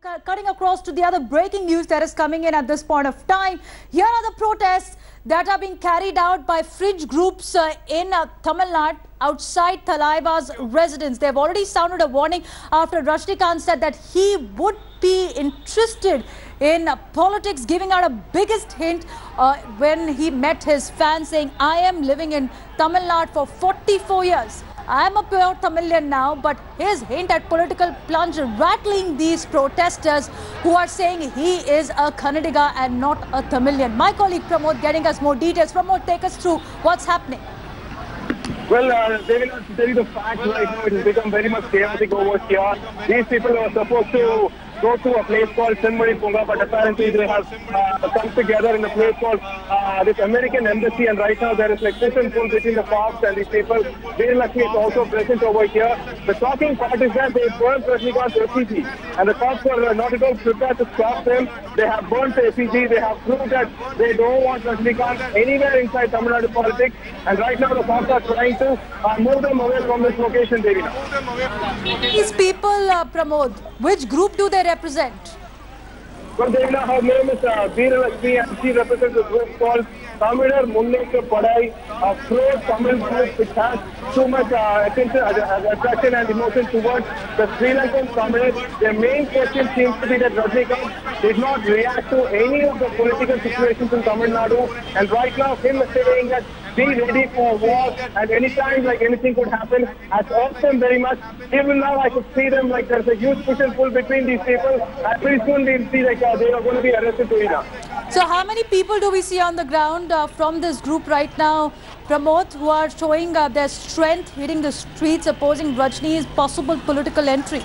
Cutting across to the other breaking news that is coming in at this point of time. Here are the protests that are being carried out by fringe groups in Tamil Nadu outside Thalaiva's residence. They've already sounded a warning after Rajinikanth said that he would be interested in politics, giving out a biggest hint when he met his fans, saying, I am living in Tamil Nadu for 44 years. I am a pure Tamilian now, but his hint at political plunge rattling these protesters who are saying he is a Kannadiga and not a Tamilian. My colleague Pramod getting us more details. Pramod, take us through what's happening. Well, they will not tell you the facts right now. It has become very much chaotic over here. These people were supposed to go to a place called Swamy Interview, but apparently they have come together in a place called this American Embassy, and right now there is like push and pull between the cops and these people. Lakshmi is also present over here. The shocking part is that they burned Rajinikanth's effigy, and the cops were not at all prepared to stop them. They have burnt the effigy. They have proved that they don't want Rajinikanth anywhere inside Tamil Nadu politics, and right now the cops are trying to move them away from this location, Devina. These people, Pramod, which group do they represent? Well, Devina, her name is Lakshmi, and she represents a group called Tamilar Munnekka Padai, a pro-Tamil group which has too much attention, attraction and emotion towards the Sri Lankan Tamil. Their main question seems to be that Rajinikanth did not react to any of the political situations in Tamil Nadu, and right now him saying that be ready for war and anytime like anything could happen has irked them very much. Even now I could see them like there's a huge push and pull between these people, and pretty soon we'll see like they are going to be arrested too. So how many people do we see on the ground from this group right now, Pramod, who are showing their strength, hitting the streets, opposing Rajini's possible political entry?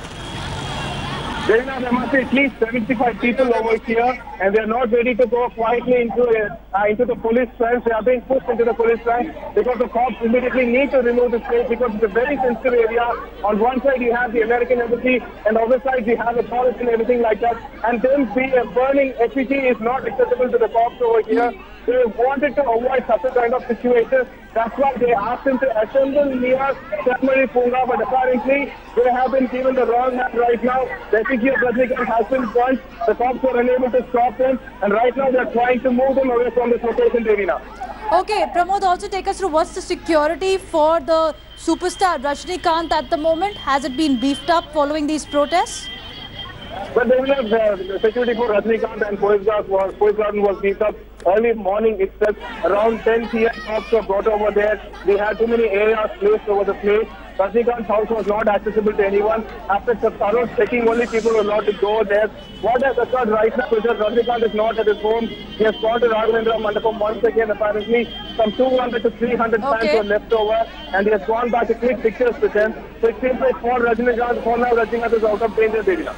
There must be at least 75 people over here, and they are not ready to go quietly into the police fence. They are being pushed into the police fence because the cops immediately need to remove the place because it's a very sensitive area. On one side you have the American Embassy, and on the other side you have the forest and everything like that. And then burning effigy is not acceptable to the cops over here. They wanted to avoid such a kind of situation. That's why they asked him to assemble near Swamy Interview, but apparently they have been given the wrong hand right now. The effigy of Rajinikanth has been burnt. The cops were unable to stop them, and right now they are trying to move them away from this location, Devina. Okay, Pramod, also take us through what's the security for the superstar Rajinikanth at the moment? Has it been beefed up following these protests? But the security for Rajinikanth and police garden was beefed up early morning itself. Around 10 p.m. cops were brought over there. They had too many areas placed over the place. Rajinikanth's house was not accessible to anyone. After thorough checking, only people were allowed to go there. What has occurred right now is that Rajinikanth is not at his home. He has gone to Raghavendra Mandapam once again. Apparently, some 200 to 300 fans were left over, and he has gone back to click pictures with them. So it seems like for Rajinikanth, for now, Rajinikanth is out of danger, Devina.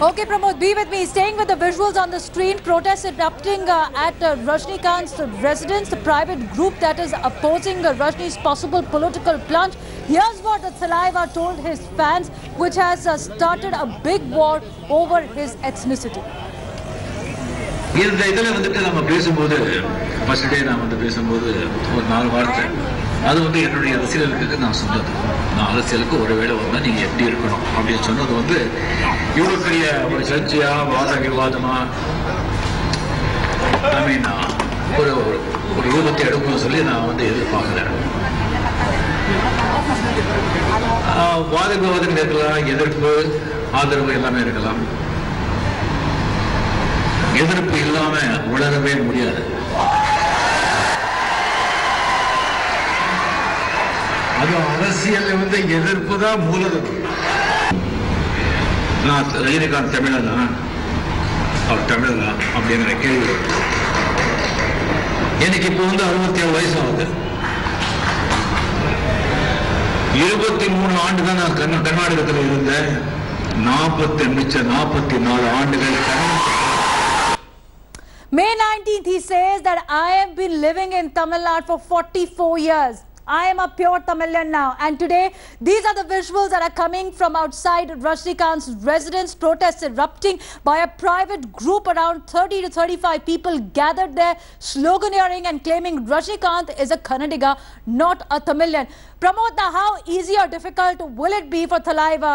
Okay, Pramod, be with me. Staying with the visuals on the screen, protests erupting at Rajinikanth's residence, the private group that is opposing Rajini's possible political plunge. Here's what the Thalaiva told his fans, which has started a big war over his ethnicity. அது என்னுடைய அரசியலுக்கு நான் சொன்னது. நான் அரசியலுக்கு ஒரு வேளை வந்தால் நீங்கள் எப்படி இருக்கணும் அப்படின்னு சொன்னது இவ்வளோ பெரிய ஒரு சர்ச்சையா விவாதமா ஒரு ரூபத்தை எடுக்கணும்னு சொல்லி நான் எதிர்பார்க்கல. விவாதம் இருக்கலாம், எதிர்ப்பு ஆதரவு எல்லாமே இருக்கலாம். எதிர்ப்பு இல்லாம உணரவே முடியாது. அது அரசியல் எதிர்ப்பு தான் மூலதனம். நான் ரஜினிகாந்த் தமிழனா, அவர் தமிழனா அப்படிங்கிற கேள்வி. எனக்கு இப்போ 67 வயசு ஆகுது. 23 ஆண்டு தான் நான் கர்நாடகத்தில் இருந்தேன். 44 ஆண்டுகள். May 19th, he says that I have been living in Tamil Nadu for 44 years. I am a pure Tamilian now, and today these are the visuals that are coming from outside Rajinikanth's residence. Protests erupting by a private group. Around 30 to 35 people gathered there, sloganeering and claiming Rajinikanth is a Kannadiga, not a Tamilian. Pramod, how easy or difficult will it be for Thalaiva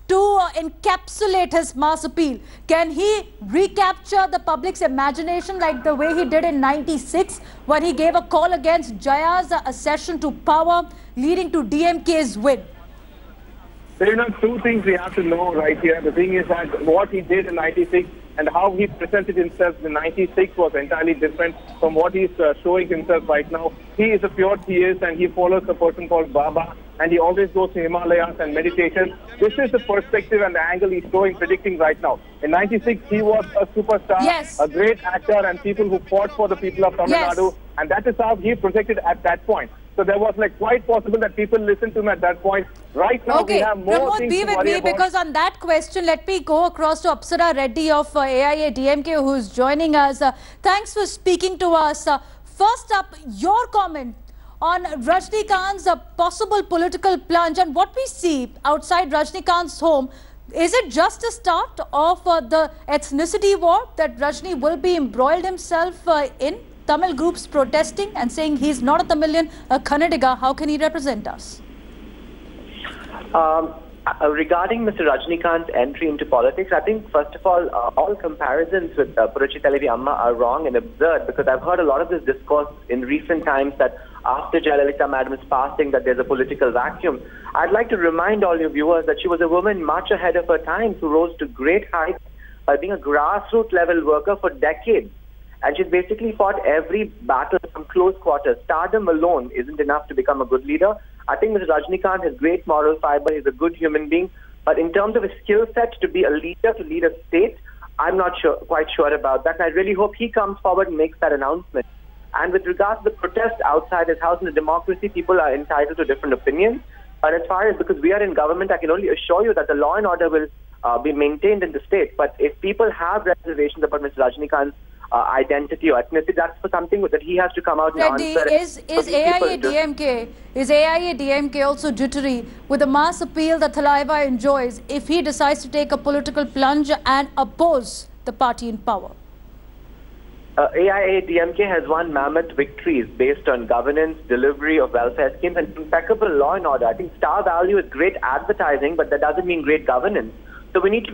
to encapsulate his mass appeal? Can he recapture the public's imagination like the way he did in '96 when he gave a call against Jaya's accession to power, leading to DMK's win? There are two things we have to know right here. The thing is that what he did in '96 and how he presented himself in '96 was entirely different from what he's showing himself right now. He is a pure theist and he follows a person called Baba, and he always goes to Himalayas and meditation. This is the perspective and the angle he's showing, predicting right now. In '96, he was a superstar, yes, a great actor, and people who fought for the people of Tamil Nadu, and that is how he projected at that point. So there was quite possible that people listened to him at that point. Right now, we have more Pramod, things be to with worry me about. because on that question, let me go across to Apsara Reddy of AIADMK, who is joining us. Thanks for speaking to us. First up, your comment on Rajinikanth's possible political plunge and what we see outside Rajinikanth's home. Is it just a start of the ethnicity war that Rajini will be embroiled himself in? Tamil groups protesting and saying he's not a Tamilian, a Kannadiga. How can he represent us? Regarding Mr. Rajinikanth's entry into politics, I think, first of all comparisons with Puruchitalavi Amma are wrong and absurd, because I've heard a lot of this discourse in recent times that after Jayalalitha Madam's passing that there's a political vacuum. I'd like to remind all your viewers that she was a woman much ahead of her time who rose to great heights by being a grassroots level worker for decades. And she's basically fought every battle from close quarters. Stardom alone isn't enough to become a good leader. I think Mr. Rajinikanth has great moral fiber. He's a good human being. But in terms of his skill set to be a leader, to lead a state, I'm not quite sure about that. And I really hope he comes forward and makes that announcement. And with regards to the protest outside his house, in a democracy, people are entitled to different opinions. But as far as, because we are in government, I can only assure you that the law and order will be maintained in the state. But if people have reservations about Mr. Rajinikanth's identity or ethnicity, that's for something that he has to come out and answer. Is AIADMK also jittery with the mass appeal that Thalaiva enjoys if he decides to take a political plunge and oppose the party in power? AIADMK has won mammoth victories based on governance, delivery of welfare schemes, and impeccable law and order. I think star value is great advertising, but that doesn't mean great governance. So we need to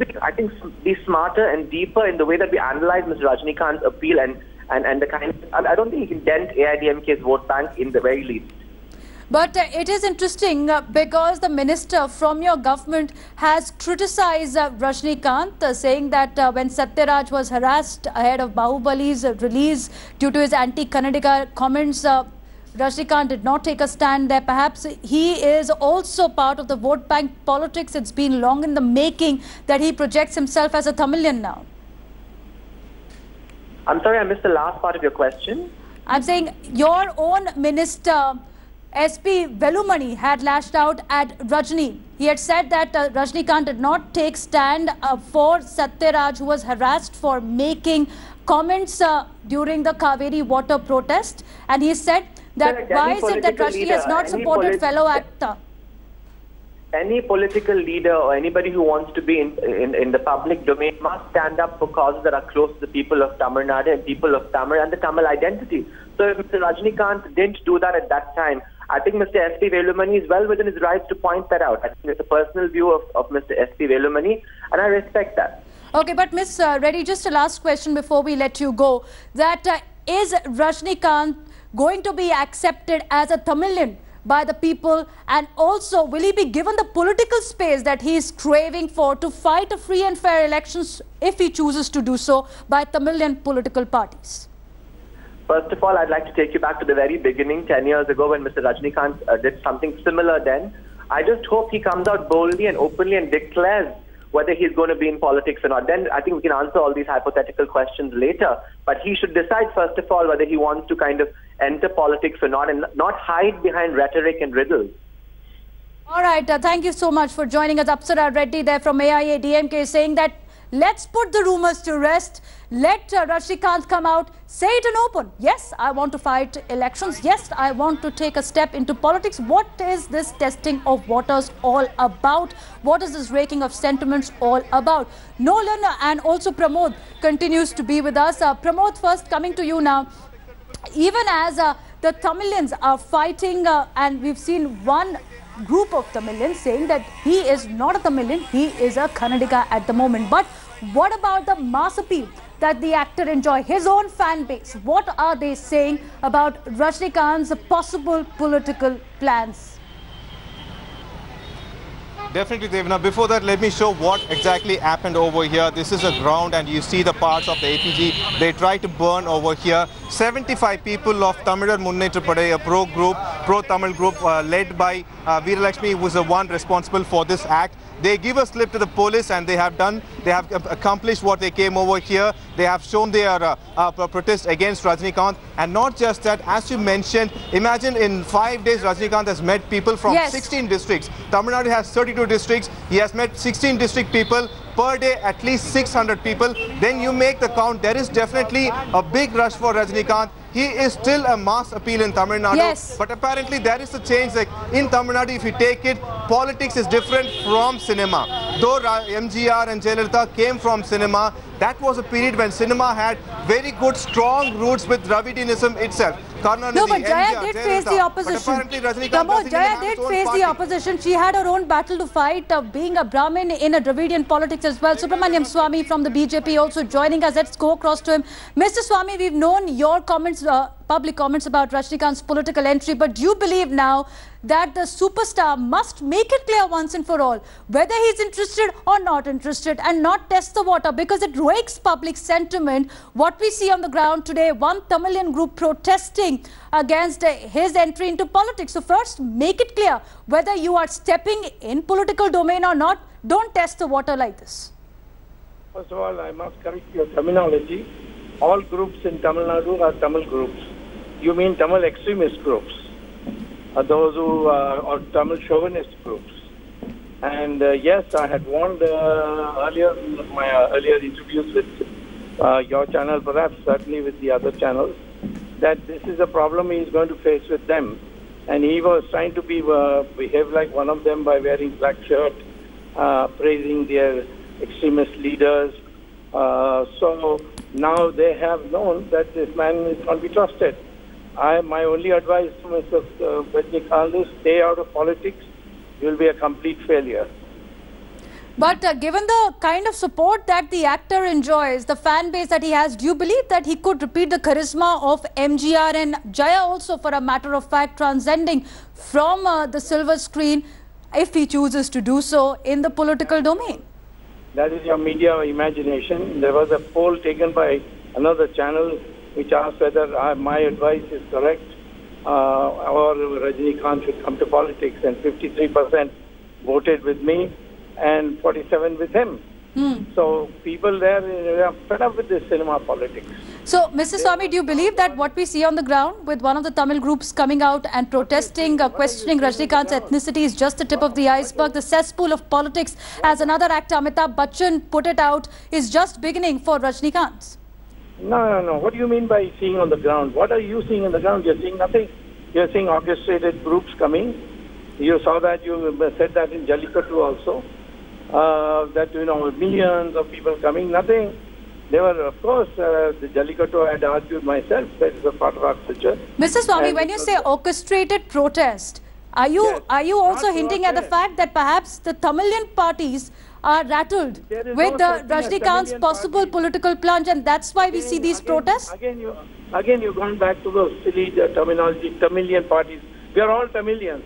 be smarter and deeper in the way that we analyze Mr. Rajinikanth's appeal and the kind. I don't think he can dent AIADMK's vote bank in the very least. But it is interesting because the minister from your government has criticized Rajinikanth, saying that when Satyaraj was harassed ahead of Bahubali's release due to his anti-Kannadiga comments, Rajinikanth did not take a stand there. Perhaps he is also part of the vote bank politics. It's been long in the making that he projects himself as a Tamilian now. I'm sorry, I missed the last part of your question. I'm saying your own minister, SP Velumani, had lashed out at Rajini. He had said that Rajinikanth did not take stand for Satyaraj, who was harassed for making comments during the Kaveri water protest. And he said that why is it that Rajini has not supported fellow actor? Any political leader or anybody who wants to be in the public domain must stand up for causes that are close to the people of Tamil Nadu and people of Tamil and the Tamil identity. So if Mr. Rajinikanth didn't do that at that time, I think Mr. SP Velumani is well within his rights to point that out. I think it's a personal view of Mr. SP Velumani, and I respect that. Okay, but Ms. Reddy, just a last question before we let you go. That is Rajinikanth going to be accepted as a Tamilian by the people, and also will he be given the political space that he is craving for to fight a free and fair elections if he chooses to do so by Tamilian political parties? First of all, I'd like to take you back to the very beginning, 10 years ago, when Mr. Rajinikanth did something similar then. I just hope he comes out boldly and openly and declares whether he's going to be in politics or not. Then I think we can answer all these hypothetical questions later. But he should decide, first of all, whether he wants to kind of enter politics or not, and not hide behind rhetoric and riddles. All right. Thank you so much for joining us. Apsara Reddy there from AIADMK saying that let's put the rumours to rest. Let Rajinikanth come out, say it in open. Yes, I want to fight elections. Yes, I want to take a step into politics. What is this testing of waters all about? What is this raking of sentiments all about? Nolan and also Pramod continues to be with us. Pramod, first coming to you now. Even as the Tamilians are fighting and we've seen one group of Tamilians saying that he is not a Tamilian, he is a Kannadiga at the moment. But what about the mass appeal that the actor enjoys, his own fan base? What are they saying about Rajinikanth's possible political plans? Definitely, Dev. Now, before that, let me show what exactly happened over here. This is a ground and you see the parts of the APG. They tried to burn over here. 75 people of Tamil Munnetru Padai, a pro-Tamil group led by Veeralakshmi, who was the one responsible for this act. They give a slip to the police and they have accomplished what they came over here. They have shown their protest against Rajinikanth. And not just that, as you mentioned, imagine in 5 days Rajinikanth has met people from 16 districts. Tamil Nadu has 32 districts. He has met 16 district people. Per day, at least 600 people. Then you make the count. There is definitely a big rush for Rajinikanth. He is still a mass appeal in Tamil Nadu. Yes. But apparently there is a change. Like in Tamil Nadu, if you take it, politics is different from cinema. Though MGR and Jayalalitha came from cinema, that was a period when cinema had very good, strong roots with Dravidianism itself. No, but Jaya did face the opposition. Jaya did face the opposition. She had her own battle to fight, being a Brahmin in a Dravidian politics as well. Subramanian Swamy from the BJP also joining us. Let's go across to him. Mr. Swamy, we've known your comments, public comments about Rajinikanth's political entry, but do you believe now that the superstar must make it clear once and for all whether he's interested or not interested and not test the water, because it wakes public sentiment? What we see on the ground today, one Tamilian group protesting against his entry into politics. So first, make it clear whether you are stepping in political domain or not. Don't test the water like this. First of all, I must correct your terminology. All groups in Tamil Nadu are Tamil groups. You mean Tamil extremist groups, those who are Tamil chauvinist groups. And yes, I had warned earlier in my earlier interviews with your channel, perhaps certainly with the other channels, that this is a problem he is going to face with them. And he was trying to behave like one of them by wearing black shirt, praising their extremist leaders. So now they have known that this man is not to be trusted. My only advice to Mr. Rajinikanth is stay out of politics. You will be a complete failure. But given the kind of support that the actor enjoys, the fan base that he has, do you believe that he could repeat the charisma of MGR and Jaya also, for a matter of fact, transcending from the silver screen if he chooses to do so in the political domain? That is your media imagination. There was a poll taken by another channel which asked whether my advice is correct or Rajinikanth should come to politics, and 53% voted with me and 47% with him. So people there are fed up with this cinema politics. So, Mr. Swamy, do you believe that what we see on the ground with one of the Tamil groups coming out and protesting, questioning Rajinikanth's ethnicity is just the tip of the iceberg? The cesspool of politics, as another actor, Amitabh Bachchan, put it out, is just beginning for Rajinikanth? No. What do you mean by seeing on the ground? What are you seeing on the ground? You're seeing nothing. You're seeing orchestrated groups coming. You saw that, you said that in Jallikattu also. That, millions of people coming, nothing. They were, of course, the Jallikattu I had argued myself, that is a part of our culture. Mr. Swamy, when you say orchestrated protest, are you also hinting at the fact that perhaps the Tamilian parties are rattled with Rajinikanth's possible political plunge, and that's why we see these protests? Again, you've gone back to those silly terminology, Tamilian parties. We are all Tamilians.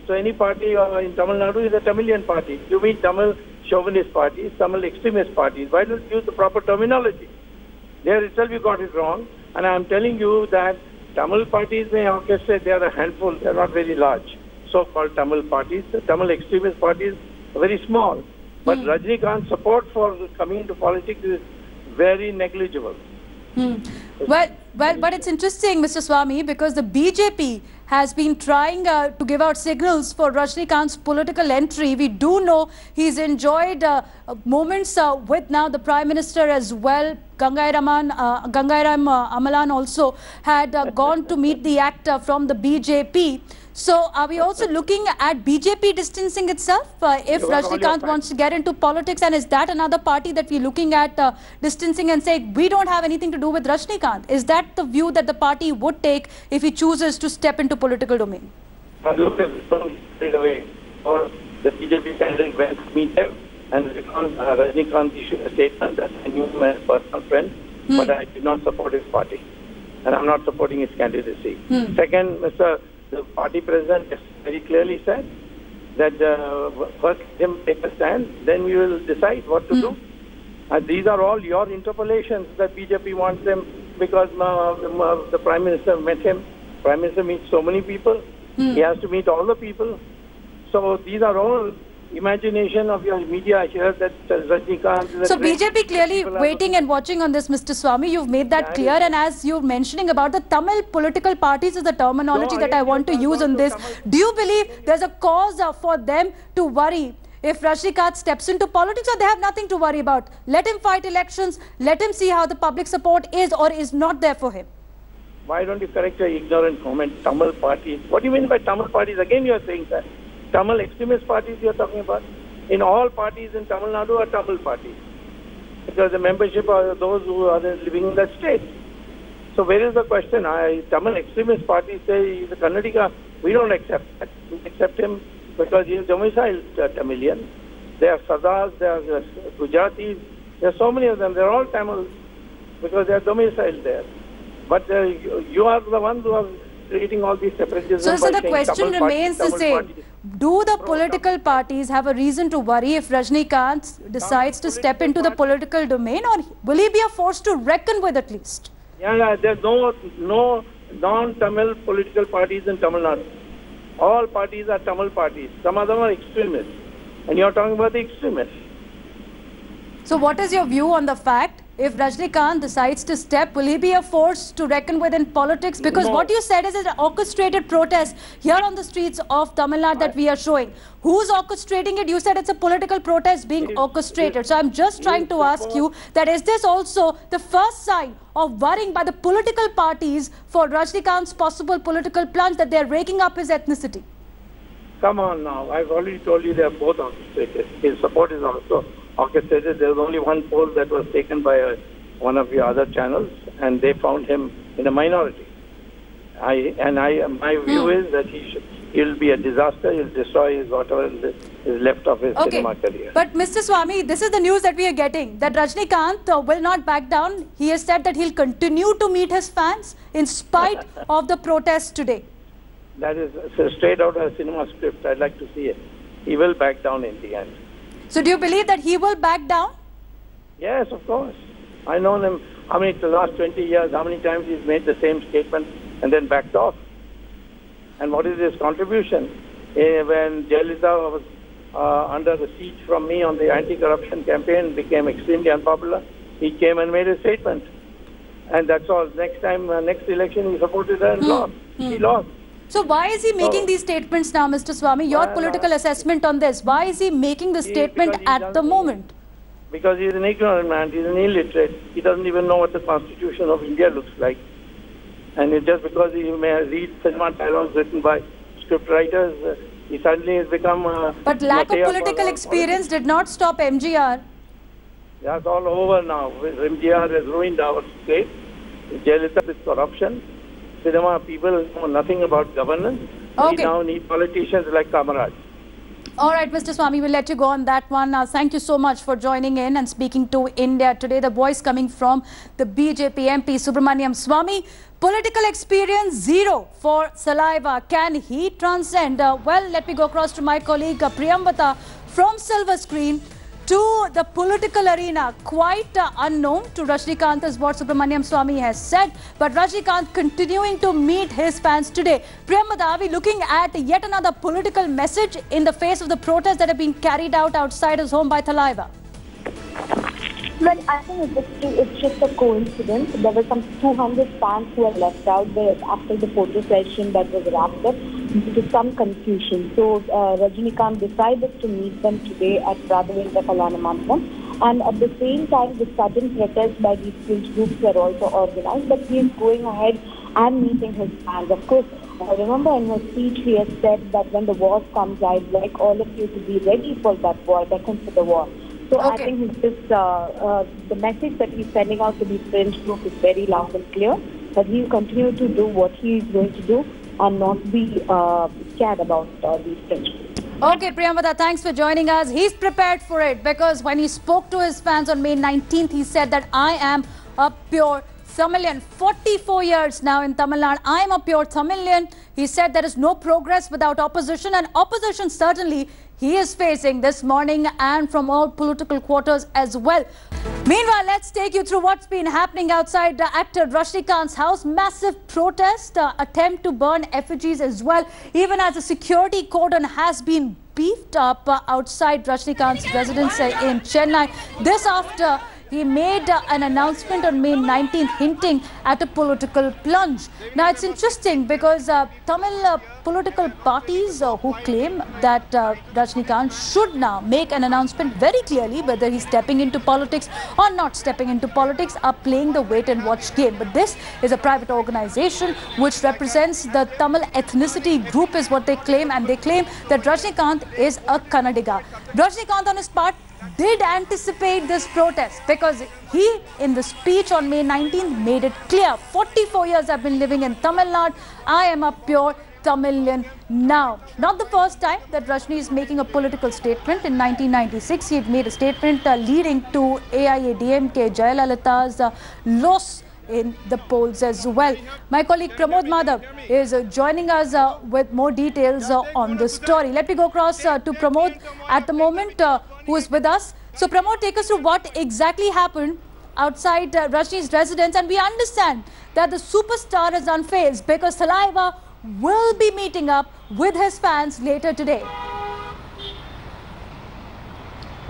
So any party in Tamil Nadu is a Tamilian party. You mean Tamil chauvinist parties, Tamil extremist parties. Why don't you use the proper terminology? There itself you got it wrong. And I am telling you that Tamil parties may orchestrate, they are a handful, they are not very large. So-called Tamil parties, the Tamil extremist parties are very small. But Rajinikanth's support for coming into politics is very negligible. Well, but it's interesting, Mr. Swamy, because the BJP has been trying to give out signals for Rajinikanth's political entry. We do know he's enjoyed moments with now the Prime Minister as well. Gangairam Amalan also had gone to meet the actor from the BJP. So are we also looking at BJP distancing itself if Rajinikanth wants to get into politics? And is that another party that we're looking at distancing and saying we don't have anything to do with Rajinikanth? Is that the view that the party would take if he chooses to step into political domain? look at the straight away. Or the BJP candidate went to meet them, and Rajinikanth issued a statement that I knew him as a personal friend, but I did not support his party. And I'm not supporting his candidacy. Second, the party president very clearly said that first him take a stand, then we will decide what to do. And these are all your interpolations that BJP wants them because the Prime Minister met him. Prime Minister meets so many people. He has to meet all the people. So these are all imagination of your media here that Rajinikanth... So BJP clearly waiting and watching on this, Mr. Swamy. You've made that clear, and as you're mentioning about the Tamil political parties is the terminology that I want to use on this. Do you believe there's a cause for them to worry if Rajinikanth steps into politics, or they have nothing to worry about? Let him fight elections, let him see how the public support is or is not there for him. Why don't you correct your ignorant comment, Tamil parties? What do you mean by Tamil parties? Again you are saying that. Tamil extremist parties you are talking about? In all parties in Tamil Nadu are Tamil parties. Because the membership are those who are living in that state. So where is the question? Tamil extremist parties say he's a Kannadiga. We don't accept that. We accept him because he is domiciled Tamilian. There are Sardars, there are Gujaratis, there are so many of them. They are all Tamils because they are domiciled there. But you are the ones who are creating all these separatism. So the question remains the same. Do the political parties have a reason to worry if Rajinikanth decides to step into the political domain, or will he be a force to reckon with at least? Yeah, there's no non-Tamil political parties in Tamil Nadu. All parties are Tamil parties. Some of them are extremists. And you're talking about the extremists. So what is your view on the fact, if Rajinikanth decides to step, will he be a force to reckon with in politics? Because what you said is an orchestrated protest here on the streets of Tamil Nadu that we are showing. Who's orchestrating it? You said it's a political protest being orchestrated. So I'm just trying to ask you that is this also the first sign of worrying by the political parties for Rajinikanth's possible political plunge that they're raking up his ethnicity? Come on now. I've already told you they're both orchestrated. His support is also orchestrated. There was only one poll that was taken by one of your other channels, and they found him in a minority. My view is that he'll be a disaster. He'll destroy whatever is left of his cinema career. But Mr. Swamy, this is the news that we are getting, that Rajinikanth will not back down. He has said that he'll continue to meet his fans in spite of the protests today. That is straight out of a cinema script. I'd like to see it. He will back down in the end. So do you believe that he will back down? Yes, of course. I've known him, the last 20 years, how many times he's made the same statement and then backed off. And what is his contribution? When Jayalalitha was under the siege from me on the anti-corruption campaign, became extremely unpopular, he came and made a statement. And that's all. Next time, next election, he supported her and lost. He lost. So why is he making these statements now, Mr. Swamy? Your political assessment on this. Why is he making the statement at the moment? Because he's an ignorant man. He's an illiterate. He doesn't even know what the Constitution of India looks like. And just because he may read cinema dialogues written by script writers, he suddenly has become... but lack of political experience did not stop MGR. That's all over now. MGR has ruined our state. Jayalalitha with corruption. Cinema people know nothing about governance. We now need politicians like Kamaraj. All right, Mr. Swamy, we'll let you go on that one. Thank you so much for joining in and speaking to India Today. The voice coming from the BJP MP, Subramanian. Swamy, political experience zero for Saliva. Can he transcend? Well, let me go across to my colleague Priyambata from Silver Screen. To the political arena, quite unknown to Rajinikanth is what Subramanian Swamy has said, but Rajinikanth continuing to meet his fans today. Priyambata, are we looking at yet another political message in the face of the protests that have been carried out outside his home by Thalaiva? Well, I think it's just a coincidence. There were some 200 fans who were left out there after the photo session that was wrapped up due to some confusion. So Rajinikanth decided to meet them today at Radhavendra Kalanamandalam. And at the same time, the sudden protests by these fringe groups were also organized. But he is going ahead and meeting his fans. Of course, I remember in his speech he has said that when the war comes, I'd like all of you to be ready for that war, beckon for the war. So I think it's just the message that he's sending out to the fringe group is very loud and clear, that he'll continue to do what he is going to do and not be care about these things. Okay, Priyamvada, thanks for joining us. He's prepared for it because when he spoke to his fans on May 19th, he said that I am a pure Tamilian. 44 years now in Tamil Nadu. I am a pure Tamilian. He said there is no progress without opposition, and opposition certainly he is facing this morning and from all political quarters as well. Meanwhile, let's take you through what's been happening outside actor Rajinikanth's house. Massive protest, attempt to burn effigies as well, even as a security cordon has been beefed up outside Rajinikanth's residence in Chennai. This after he made an announcement on May 19th hinting at a political plunge. Now, it's interesting because Tamil political parties who claim that Rajinikanth should now make an announcement very clearly whether he's stepping into politics or not stepping into politics are playing the wait and watch game. But this is a private organization which represents the Tamil ethnicity group is what they claim, and they claim that Rajinikanth is a Kannadiga. Rajinikanth on his part did anticipate this protest because he, in the speech on May 19th, made it clear, 44 years I've been living in Tamil Nadu, I am a pure Tamilian now. Not the first time that Rajni is making a political statement. In 1996, he had made a statement leading to AIADMK Jayalalitha's loss in the polls as well. My colleague Pramod Madhav is joining us with more details on this story. Let me go across to Pramod at the moment, who is with us. So Pramod, take us through what exactly happened outside Rajni's residence. And we understand that the superstar is unfazed because Thalaiva will be meeting up with his fans later today.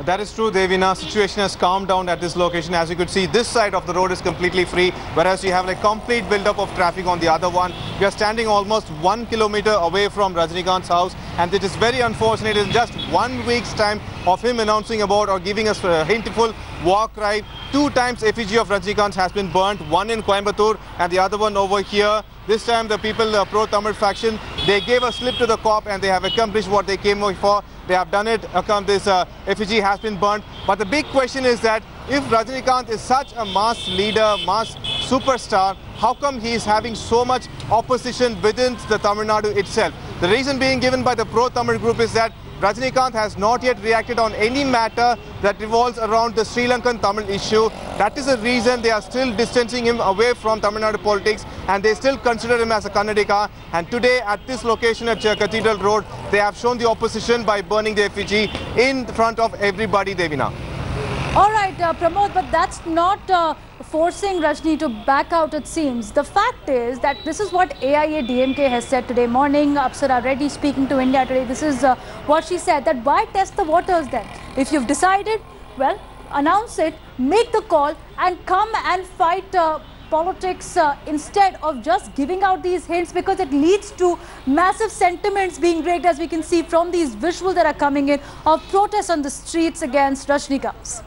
That is true, Devina. Situation has calmed down at this location. As you could see, this side of the road is completely free, whereas you have a complete build-up of traffic on the other one. We are standing almost 1 kilometer away from Rajinikanth's house, and it is very unfortunate. In just 1 week's time of him announcing about or giving us a hintful war cry, 2 times effigy of Rajinikanth has been burnt, one in Coimbatore and the other one over here. This time the people, pro-Tamil faction, they gave a slip to the cop and they have accomplished what they came over for. They have done it. This effigy has been burnt. But the big question is that if Rajinikanth is such a mass leader, mass superstar, how come he is having so much opposition within the Tamil Nadu itself? The reason being given by the pro-Tamil group is that Rajinikanth has not yet reacted on any matter that revolves around the Sri Lankan Tamil issue. That is the reason they are still distancing him away from Tamil Nadu politics, and they still consider him as a Kannadiga. And today at this location at Cathedral Road, they have shown the opposition by burning the effigy in front of everybody, Devina. All right, Pramod, but that's not forcing Rajni to back out, it seems. The fact is that this is what AIADMK has said today morning. Apsara Reddy speaking to India today. This is what she said, that why test the waters then? If you've decided, well, announce it, make the call and come and fight politics instead of just giving out these hints, because it leads to massive sentiments being raised, as we can see from these visuals that are coming in, of protests on the streets against Rajinikanth.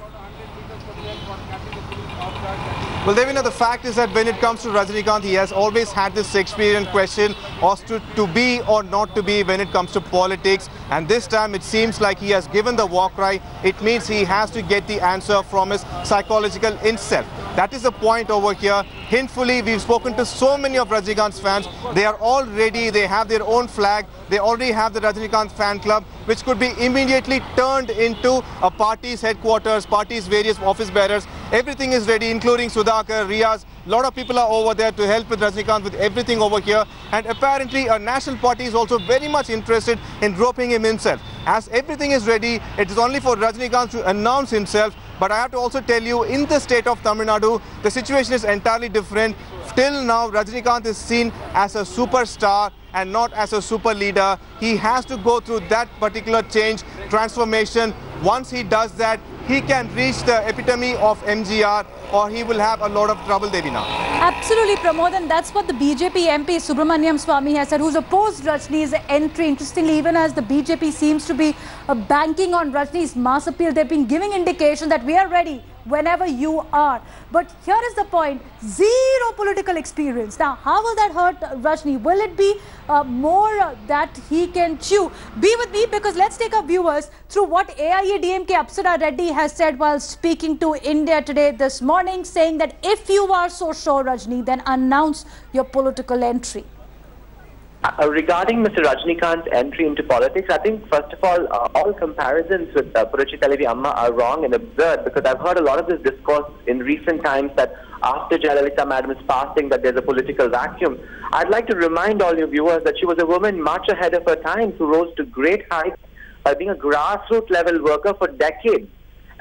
Well, Devina, the fact is that when it comes to Rajinikanth, he has always had this Shakespearean question as to be or not to be when it comes to politics. And this time it seems like he has given the war cry. It means he has to get the answer from his psychological self. That is the point over here. Hintfully, we've spoken to so many of Rajinikanth's fans. They are all ready. They have their own flag. They already have the Rajinikanth fan club, which could be immediately turned into a party's headquarters, party's various office bearers. Everything is ready, including Sudhakar, Riaz. A lot of people are over there to help with Rajinikanth with everything over here. And apparently a national party is also very much interested in roping him himself. As everything is ready, it is only for Rajinikanth to announce himself. But I have to also tell you, in the state of Tamil Nadu, the situation is entirely different. Till now, Rajinikanth is seen as a superstar and not as a super leader. He has to go through that particular change, transformation. Once he does that, he can reach the epitome of MGR, or he will have a lot of trouble, Devina. Absolutely, Pramod, and that's what the BJP MP Subramanian Swamy has said, who's opposed Rajni's entry. Interestingly, even as the BJP seems to be banking on Rajni's mass appeal, they've been giving indication that we are ready whenever you are. But here is the point, zero political experience. Now, how will that hurt Rajni? Will it be more that he can chew? Be with me, because let's take our viewers through what AIADMK Apsara Reddy has said while speaking to India today this morning, saying that if you are so sure, Rajni, then announce your political entry. Regarding Mr. Rajinikanth's entry into politics, I think, first of all comparisons with Puruchitalavi Amma are wrong and absurd, because I've heard a lot of this discourse in recent times that after Jayalalitha Madam's passing that there's a political vacuum. I'd like to remind all your viewers that she was a woman much ahead of her time who rose to great heights by being a grassroots level worker for decades.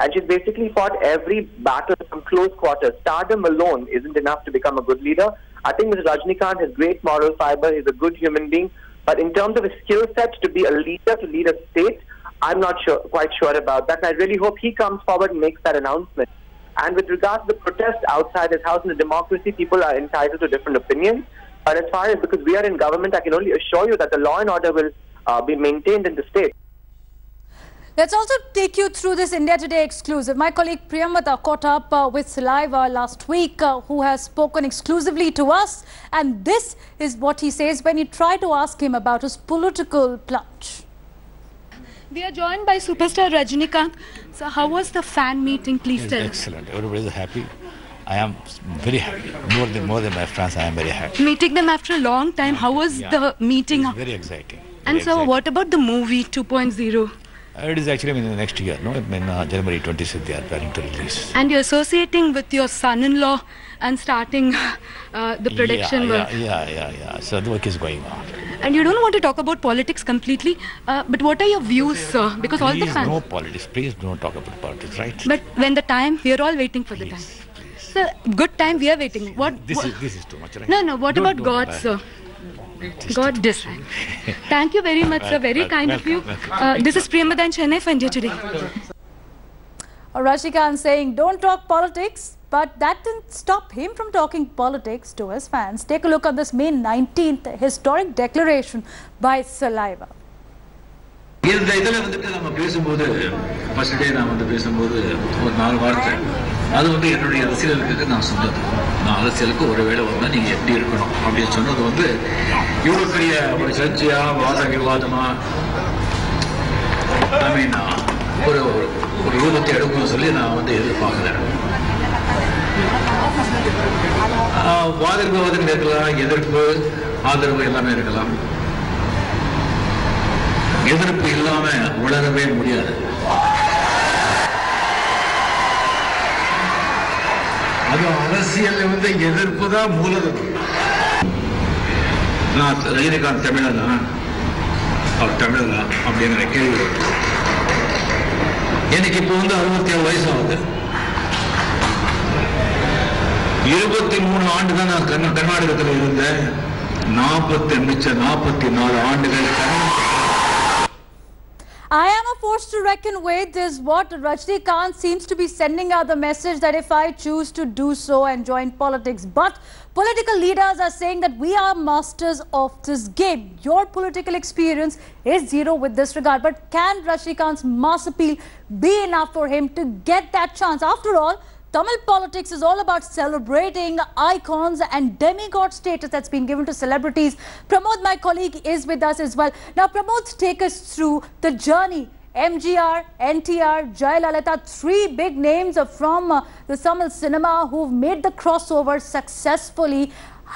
And she's basically fought every battle from close quarters. Stardom alone isn't enough to become a good leader. I think Mr. Rajinikanth has great moral fiber. He's a good human being. But in terms of his skill set to be a leader, to lead a state, I'm not quite sure about that. And I really hope he comes forward and makes that announcement. And with regards to the protest outside his house, in a democracy, people are entitled to different opinions. But as far as, because we are in government, I can only assure you that the law and order will be maintained in the state. Let's also take you through this India Today exclusive. My colleague Priyamata caught up with Saliva last week, who has spoken exclusively to us. And this is what he says when you try to ask him about his political plunge. We are joined by superstar Rajinikanth. So how was the fan meeting? Please tell us. Excellent. Everybody is happy. I am very happy. More than my friends, I am very happy. Meeting them after a long time. How was the meeting? It's very exciting. And so what about the movie 2.0? It is actually in the next year, no? In January 26th, they are planning to release. And you're associating with your son-in-law and starting the production work. Yeah. So the work is going on. And you don't want to talk about politics completely, but what are your views, sir? Because all the fans... no politics. Please don't talk about politics, right? But when the time, we are all waiting for the time. Please. So, good time, we are waiting. This is too much, right? No. What about God, sir? God decide. Thank you very much, sir. Very kind of you. This is Priyamada in Chennai for India Today. Rajinikanth saying, don't talk politics, but that didn't stop him from talking politics to his fans. Take a look at this May 19th historic declaration by Saliva. இந்த இதில் வந்துட்டு நம்ம பேசும்போது first day நான் வந்து பேசும்போது ஒரு 4 வார்த்தை அது வந்து என்னுடைய அரசியலுக்கு நான் சொன்னது. நான் அரசியலுக்கு ஒரு வேளை வந்தால் நீங்கள் எப்படி இருக்கணும் அப்படின்னு சொன்னது வந்து இவ்வளோ பெரிய ஒரு சர்ச்சையாக வாத விவாதமாக ஒரு ரூபத்தை எடுக்கணும்னு சொல்லி நான் வந்து எதிர்பார்க்குறேன். வாத விவாதங்கள் இருக்கலாம், எதிர்ப்பு ஆதரவு எல்லாமே இருக்கலாம். எதிர்ப்பு இல்லாம உலகவே முடியாது. அது அரசியல் வந்து எதிர்ப்பு தான் மூலதனம். நான் ரஜினிகாந்த் தமிழனா அவர் தமிழனா அப்படிங்கிற கேள்வி எனக்கு இப்போ வந்து 67 வயசு ஆகுது. 23 ஆண்டு தான் நான் கர்நாடகத்தில் இருந்தேன். 44 ஆண்டுகள் I am a force to reckon with is what Rajinikanth seems to be sending out the message that if I choose to do so and join politics. But political leaders are saying that we are masters of this game. Your political experience is zero with this regard. But can Rajinikanth's mass appeal be enough for him to get that chance? After all, Tamil politics is all about celebrating icons and demigod status that's been given to celebrities. Pramod, my colleague, is with us as well. Now, Pramod, take us through the journey. MGR, NTR, Jayalalitha, 3 big names from the Tamil cinema who've made the crossover successfully.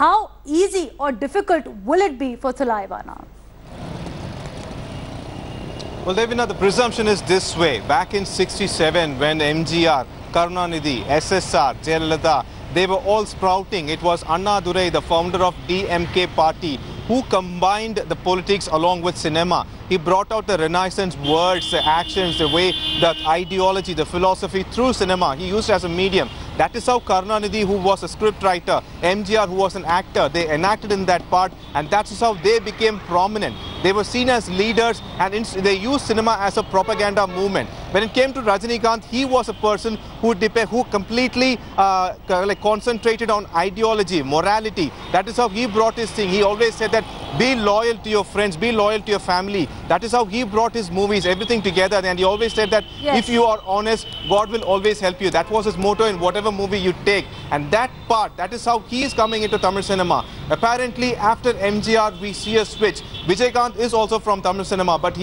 How easy or difficult will it be for Saliva now? Well, Devina, the presumption is this way. Back in 67, when MGR, Kannadiga, SSR, Jayalalitha, they were all sprouting. It was Annadurai, the founder of DMK party, who combined the politics along with cinema. He brought out the Renaissance words, the actions, the way, the ideology, the philosophy through cinema. He used it as a medium. That is how Kannadiga, who was a script writer, MGR, who was an actor, they enacted in that part, and that is how they became prominent. They were seen as leaders, and they used cinema as a propaganda movement. When it came to Rajinikanth, he was a person who completely concentrated on ideology, morality. That is how he brought his thing. He always said that be loyal to your friends, be loyal to your family. That is how he brought his movies, everything together. And he always said that if you are honest, God will always help you. That was his motto in whatever movie you take. And that part, that is how he is coming into Tamil cinema. Apparently, after MGR, we see a switch. Rajinikanth is also from Tamil cinema, but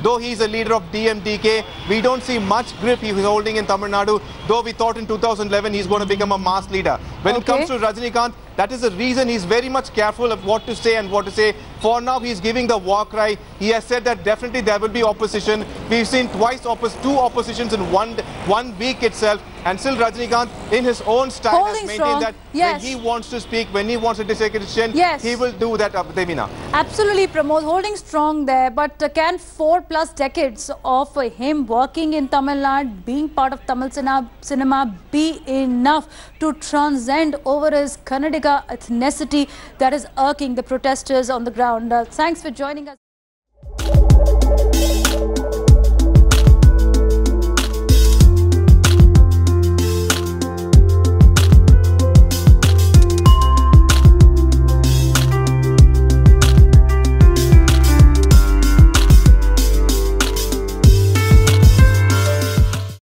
though he is a leader of DMDK, we don't see much grip he is holding in Tamil Nadu. Though we thought in 2011 he's going to become a mass leader. When it comes to Rajinikanth, That is the reason he's very much careful of what to say and what to say. For now, he's giving the war cry. He has said that definitely there will be opposition. We've seen two oppositions in one week itself. And still Rajinikanth, in his own style, has maintained that when he wants to speak, when he wants to take a decision, he will do that, Devina. Absolutely, Pramod, holding strong there. But can 4+ decades of him working in Tamil Nadu, being part of Tamil cinema, be enough to transcend over his Kannadiga ethnicity that is irking the protesters on the ground? Thanks for joining us.